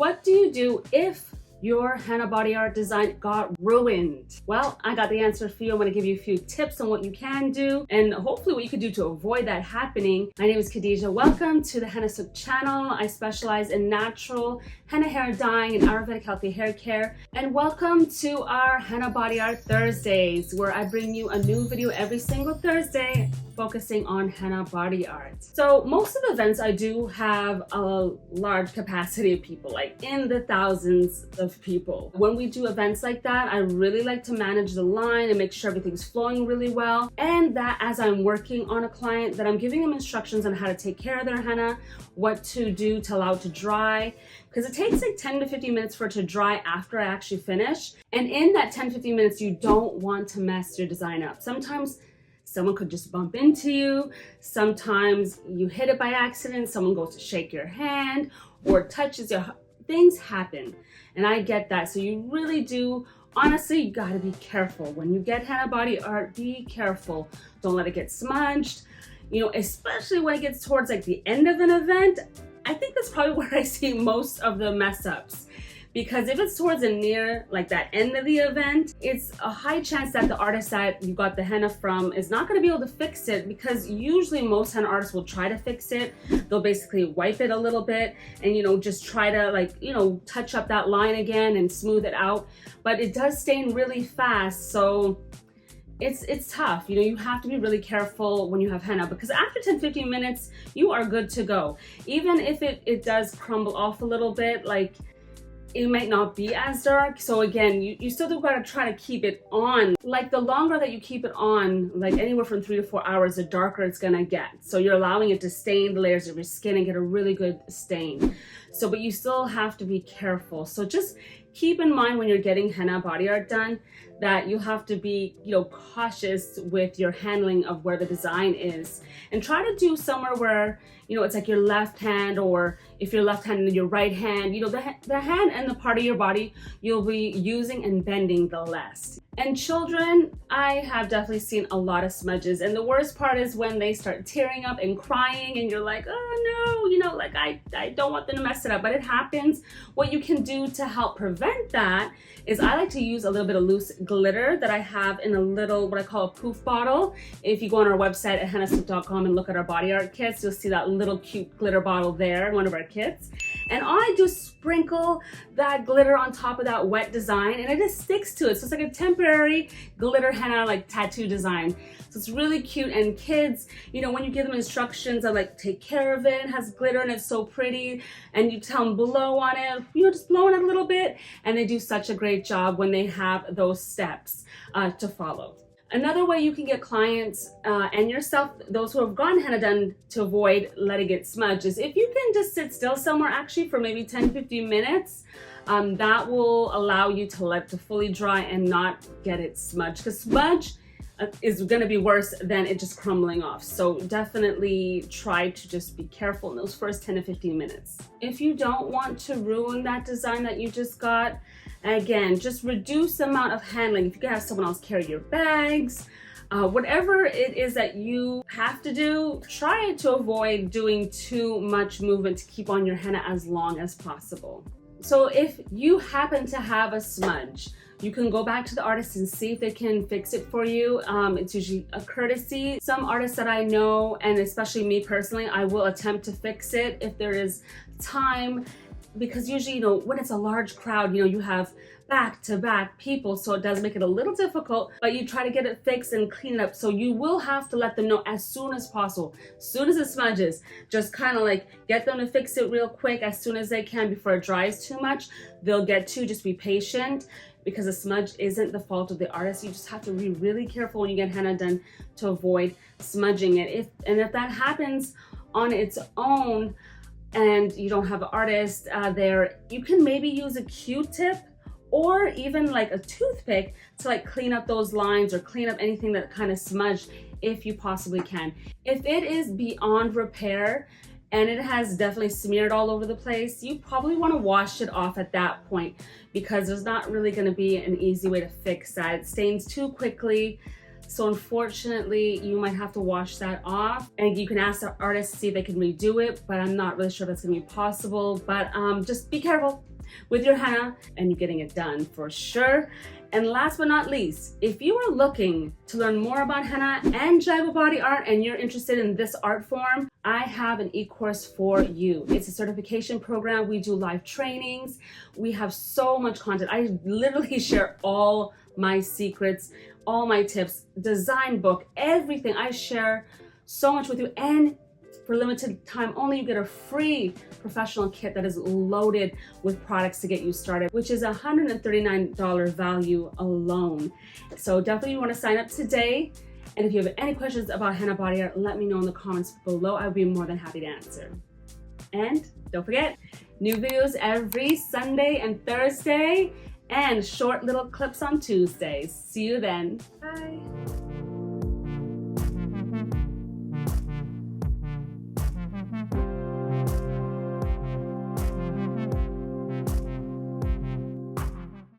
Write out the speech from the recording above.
What do you do if your henna body art design got ruined? Well, I got the answer for you. I'm going to give you a few tips on what you can do and hopefully what you could do to avoid that happening. My name is Khadija. Welcome to the Hennasooq channel. I specialize in natural henna hair dyeing and Ayurvedic healthy hair care. And welcome to our Henna Body Art Thursdays, where I bring you a new video every single Thursday focusing on henna body art. So most of the events I do have a large capacity of people, like in the thousands of people. When we do events like that, I really like to manage the line and make sure everything's flowing really well, and that as I'm working on a client, that I'm giving them instructions on how to take care of their henna, what to do to allow it to dry, because it takes like 10 to 15 minutes for it to dry after I actually finish. And in that 10-15 minutes, you don't want to mess your design up. Sometimes someone could just bump into you. Sometimes you hit it by accident. Someone goes to shake your hand or touches your, things happen. And I get that. So you really do, honestly, you gotta be careful. When you get henna body art, be careful. Don't let it get smudged. You know, especially when it gets towards like the end of an event, I think that's probably where I see most of the mess ups. Because if it's towards and near like that end of the event, it's a high chance that the artist that you got the henna from is not going to be able to fix it, because usually most henna artists will try to fix it. They'll basically wipe it a little bit and, you know, just try to like, you know, touch up that line again and smooth it out. But it does stain really fast. So it's tough. You know, you have to be really careful when you have henna, because after 10-15 minutes, you are good to go. Even if it does crumble off a little bit, like, it might not be as dark. So again, you still do gotta try to keep it on. Like the longer that you keep it on, like anywhere from 3 to 4 hours, the darker it's gonna get. So you're allowing it to stain the layers of your skin and get a really good stain. So, but you still have to be careful. So just keep in mind when you're getting henna body art done that you have to be, you know, cautious with your handling of where the design is, and try to do somewhere where, you know, it's like your left hand, or if you're left handed, your right hand, you know, the hand and the part of your body you'll be using and bending the less. And children, I have definitely seen a lot of smudges, and the worst part is when they start tearing up and crying and you're like, oh no, you know, like I don't want them to mess it up, but it happens. What you can do to help prevent that is I like to use a little bit of loose glitter that I have in a little, what I call a poof bottle. If you go on our website at hennasooq.com and look at our body art kits, you'll see that little cute glitter bottle there in one of our kits. And I just sprinkle that glitter on top of that wet design, and it just sticks to it. So it's like a temporary glitter henna like tattoo design. So it's really cute. And kids, you know, when you give them instructions of like, take care of it, it has glitter and it's so pretty, and you tell them blow on it, you know, just blow on it a little bit, and they do such a great job when they have those steps to follow. Another way you can get clients and yourself, those who have gotten henna done, to avoid letting it smudge is if you can just sit still somewhere actually for maybe 10-15 minutes. That will allow you to let it fully dry and not get it smudged, because smudge is going to be worse than it just crumbling off. So definitely try to just be careful in those first 10 to 15 minutes. If you don't want to ruin that design that you just got, again, just reduce the amount of handling. If you can have someone else carry your bags, whatever it is that you have to do, try to avoid doing too much movement to keep on your henna as long as possible. So if you happen to have a smudge, you can go back to the artist and see if they can fix it for you. It's usually a courtesy. Some artists that I know, and especially me personally, I will attempt to fix it if there is time, because usually, you know, when it's a large crowd, you know, you have back-to-back people, so it does make it a little difficult, but you try to get it fixed and clean it up. So you will have to let them know as soon as possible. As soon as it smudges, just kind of like get them to fix it real quick as soon as they can before it dries too much. They'll get to, just be patient, because a smudge isn't the fault of the artist. You just have to be really careful when you get henna done to avoid smudging it. If that happens on its own and you don't have an artist there, you can maybe use a Q-tip or even like a toothpick to like clean up those lines or clean up anything that kind of smudged if you possibly can. If it is beyond repair and it has definitely smeared all over the place, you probably want to wash it off at that point, because there's not really going to be an easy way to fix that. It stains too quickly. So unfortunately, you might have to wash that off, and you can ask the artist to see if they can redo it, but I'm not really sure that's gonna be possible. But just be careful. with your henna and you're getting it done for sure. And last but not least, if you are looking to learn more about henna and JAGUA body art and you're interested in this art form, I have an e-course for you. It's a certification program. We do live trainings. We have so much content. I literally share all my secrets, all my tips, design book, everything. I share so much with you, and for limited time only, you get a free professional kit that is loaded with products to get you started, which is $139 value alone. So definitely you want to sign up today. And if you have any questions about henna body art, let me know in the comments below. I would be more than happy to answer. And don't forget, new videos every Sunday and Thursday, and short little clips on Tuesdays. See you then. Bye.